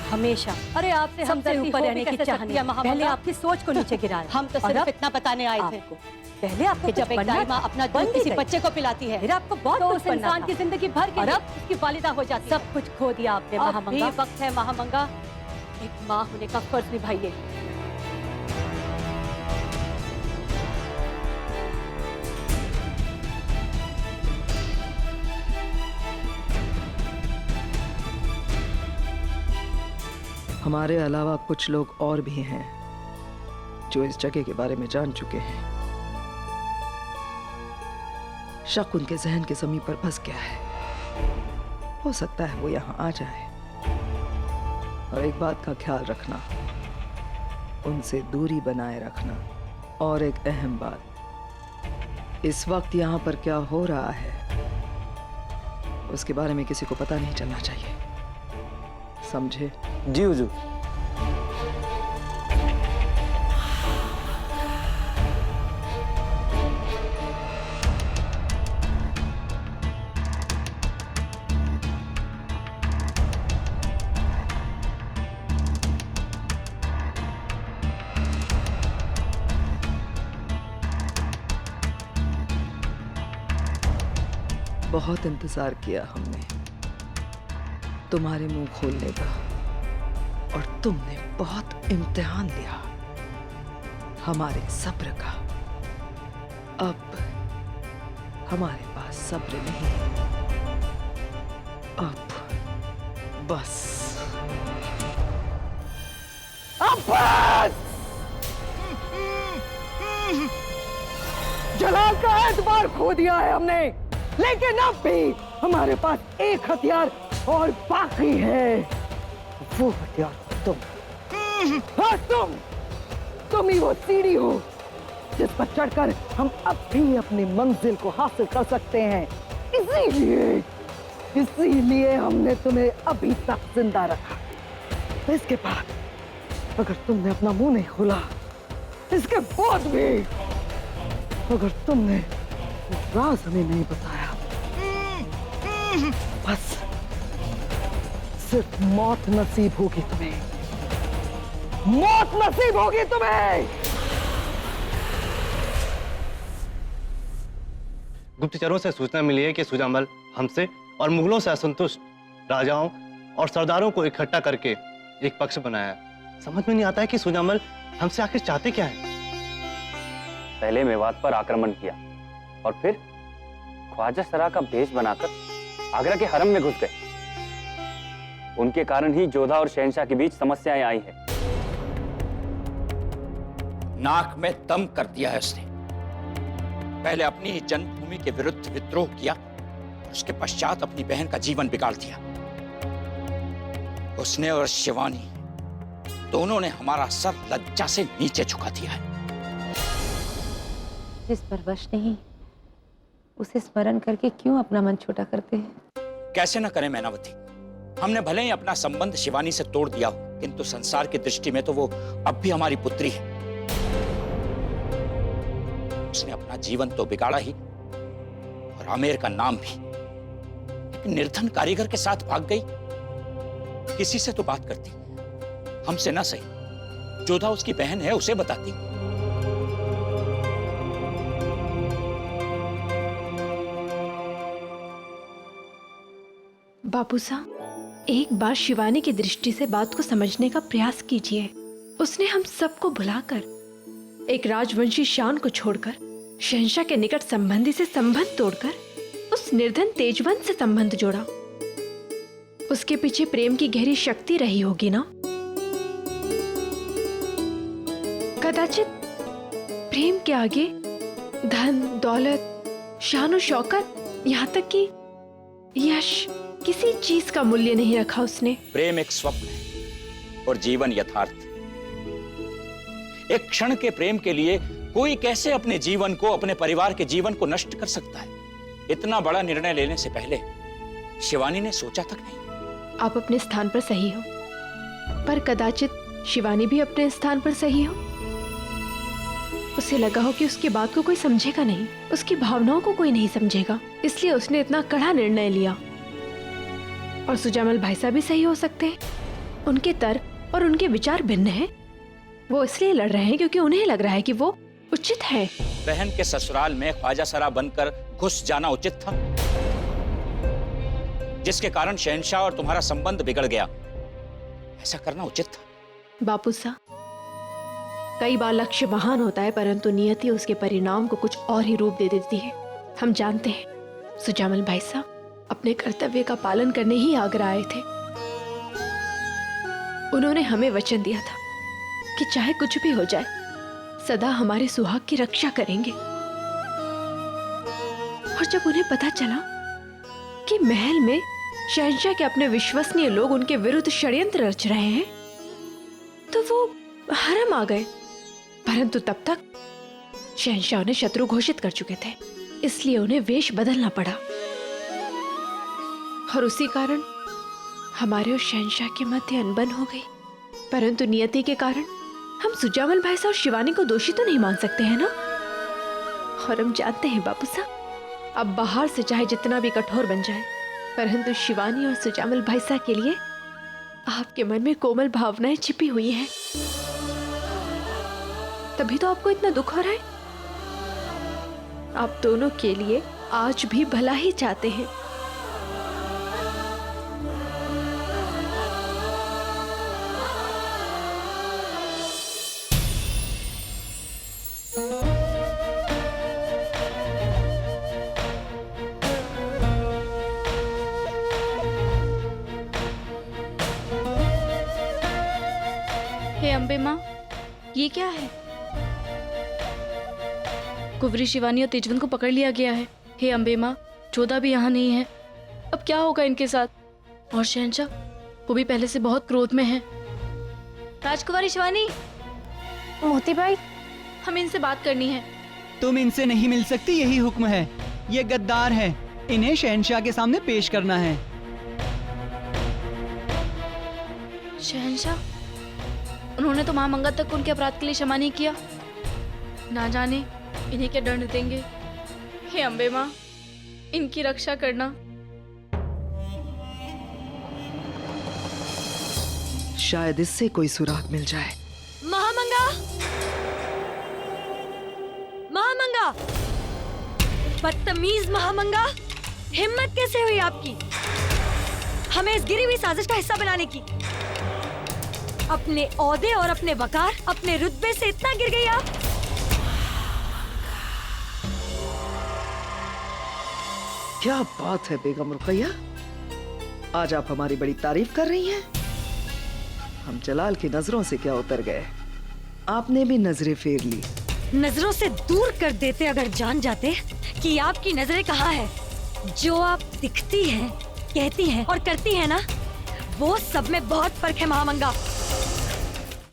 हमेशा। अरे आपसे सबसे ऊपर रहने की चाहनी पहले आपकी सोच को नीचे गिरा है। हम तो सिर्फ इतना बताने आए थे पहले आपको जब एक दाई माँ अपना दूध किसी बच्चे को पिलाती है फिर आपको बहुत तो कुछ उस इंसान की जिंदगी भर के और लिए अब उसकी वालिदा हो जाती है। सब कुछ खो दिया आपने अब भी महामंगा। वक्त है महामंगा, एक माँ होने का फर्ज निभाइए। हमारे अलावा कुछ लोग और भी हैं जो इस जगह के बारे में जान चुके हैं। शक उनके जहन के ज़मीन पर बस गया है। हो सकता है वो यहाँ आ जाए। और एक बात का ख्याल रखना, उनसे दूरी बनाए रखना। और एक अहम बात, इस वक्त यहाँ पर क्या हो रहा है उसके बारे में किसी को पता नहीं चलना चाहिए, समझे? जी हुजूर। बहुत इंतजार किया हमने तुम्हारे मुंह खोलने का, और तुमने बहुत इम्तिहान लिया हमारे सब्र का। अब हमारे पास सब्र नहीं, अब बस जलाल का एतबार खो दिया है हमने, लेकिन अब भी हमारे पास एक हथियार और बाकी है। वो हथियार तुम। हाँ, तुम ही वो सीढ़ी हो जिस पर चढ़कर हम अब भी अपनी मंजिल को हासिल कर सकते हैं। इसीलिए हमने तुम्हें अभी तक जिंदा रखा। इसके बाद अगर तुमने अपना मुंह नहीं खोला, इसके बाद भी अगर तुमने राज हमें नहीं बताया, बस सिर्फ मौत नसीब होगी तुम्हें, मौत नसीब होगी तुम्हें। गुप्तचरों से सूचना मिली है कि सुजामल हमसे और मुगलों से असंतुष्ट राजाओं और सरदारों को इकट्ठा करके एक पक्ष बनाया है। समझ में नहीं आता है कि सुजामल हमसे आखिर चाहते क्या है। पहले मेवात पर आक्रमण किया और फिर ख्वाजा सरा का भेष बनाकर आगरा के हरम में घुस गए। उनके कारण ही जोधा और शहंशाह के बीच समस्याएं आई हैं। नाक में दम कर दिया है उसने। पहले अपनी ही जन्मभूमि के विरुद्ध विद्रोह किया, उसके पश्चात अपनी बहन का जीवन बिगाड़ दिया। उसने और शिवानी दोनों ने हमारा सर लज्जा से नीचे झुका दिया है। जिस पर वश नहीं उसे स्मरण करके क्यों अपना मन छोटा करते हैं? कैसे न करें मैनावती। हमने भले ही अपना संबंध शिवानी से तोड़ दिया हो, किंतु संसार की दृष्टि में तो वो अब भी हमारी पुत्री है। उसने अपना जीवन तो बिगाड़ा ही और आमेर का नाम भी। एक निर्धन कारीगर के साथ भाग गई। किसी से तो बात करती, हमसे ना सही। जोधा उसकी बहन है, उसे बताती। बापू साहब, एक बार शिवानी की दृष्टि से बात को समझने का प्रयास कीजिए। उसने हम सबको भुलाकर एक राजवंशी शान को छोड़कर शहंशाह के निकट संबंधी से संबंध तोड़कर उस निर्धन तेजवंत से संबंध जोड़ा। उसके पीछे प्रेम की गहरी शक्ति रही होगी ना? कदाचित प्रेम के आगे धन, दौलत, शान शौकत, यहाँ तक कि यश, किसी चीज का मूल्य नहीं रखा उसने। प्रेम एक स्वप्न है और जीवन यथार्थ। एक क्षण के प्रेम के लिए कोई कैसे अपने जीवन को, अपने परिवार के जीवन को नष्ट कर सकता है? इतना बड़ा निर्णय लेने से पहले शिवानी ने सोचा तक नहीं। आप अपने स्थान पर सही हो, पर कदाचित शिवानी भी अपने स्थान पर सही हो। उसे लगा हो कि उसकी बात को कोई समझेगा नहीं, उसकी भावनाओं को कोई नहीं समझेगा, इसलिए उसने इतना कड़ा निर्णय लिया। और सुजामल भाई साहब भी सही हो सकते हैं। उनके तर्क और उनके विचार भिन्न हैं। वो इसलिए लड़ रहे हैं क्योंकि उन्हें लग रहा है कि वो उचित है। बहन के ससुराल में ख्वाजा सरा बनकर घुस जाना उचित था, जिसके कारण शहंशाह और तुम्हारा संबंध बिगड़ गया। ऐसा करना उचित था। बापू साहब, कई बार लक्ष्य महान होता है परंतु नियति उसके परिणाम को कुछ और ही रूप दे देती है। हम जानते हैं सुजामल भाई साहब अपने कर्तव्य का पालन करने ही आगरा आए थे। उन्होंने हमें वचन दिया था कि चाहे कुछ भी हो जाए सदा हमारे सुहाग की रक्षा करेंगे। और जब उन्हें पता चला कि महल में शहंशाह के अपने विश्वसनीय लोग उनके विरुद्ध षड्यंत्र रच रहे हैं तो वो हरम आ गए। परंतु तब तक शहंशाह उन्हें शत्रु घोषित कर चुके थे, इसलिए उन्हें वेश बदलना पड़ा। और उसी कारण हमारे और शहंशाह के मध्य अनबन हो गई। परंतु नियति के कारण हम सुजामल भाई साहब और शिवानी को दोषी तो नहीं मान सकते हैं ना। और हम जानते हैं बापू साहब, अब बाहर से चाहे जितना भी कठोर बन जाए परंतु शिवानी और सुजामल भाई साहब के लिए आपके मन में कोमल भावनाएं छिपी हुई हैं। तभी तो आपको इतना दुख हो रहा है। आप दोनों के लिए आज भी भला ही चाहते हैं। हे अम्बे माँ, ये क्या है? कुंवरी शिवानी और तेजवंत को पकड़ लिया गया है। हे अम्बे माँ, जोधा भी यहाँ नहीं है। अब क्या होगा इनके साथ? और शहंशाह, वो भी पहले से बहुत क्रोध में है। राजकुमारी शिवानी, मोती भाई, हमें इनसे बात करनी है। तुम इनसे नहीं मिल सकती, यही हुक्म है। ये गद्दार है, इन्हें शहंशाह के सामने पेश करना है। शहंशाह, उन्होंने तो महामंगा तक उनके अपराध के लिए क्षमा नहीं किया। ना जाने इन्हें क्या दंड देंगे। हे अम्बे माँ, इनकी रक्षा करना। शायद इससे कोई सुराग मिल जाए। महामंगा, महामंगा, बदतमीज महामंगा, हिम्मत कैसे हुई आपकी हमें इस गिरी हुई साजिश का हिस्सा बनाने की? अपने औहदे और अपने वकार, अपने रुतबे से इतना गिर गई आप? क्या बात है बेगम रुकैया, आज आप हमारी बड़ी तारीफ कर रही हैं। हम जलाल की नजरों से क्या उतर गए, आपने भी नजरें फेर ली। नजरों से दूर कर देते अगर जान जाते कि आपकी नजरें कहाँ है। जो आप दिखती हैं, कहती हैं और करती हैं ना, वो सब में बहुत फर्क है महामंगा।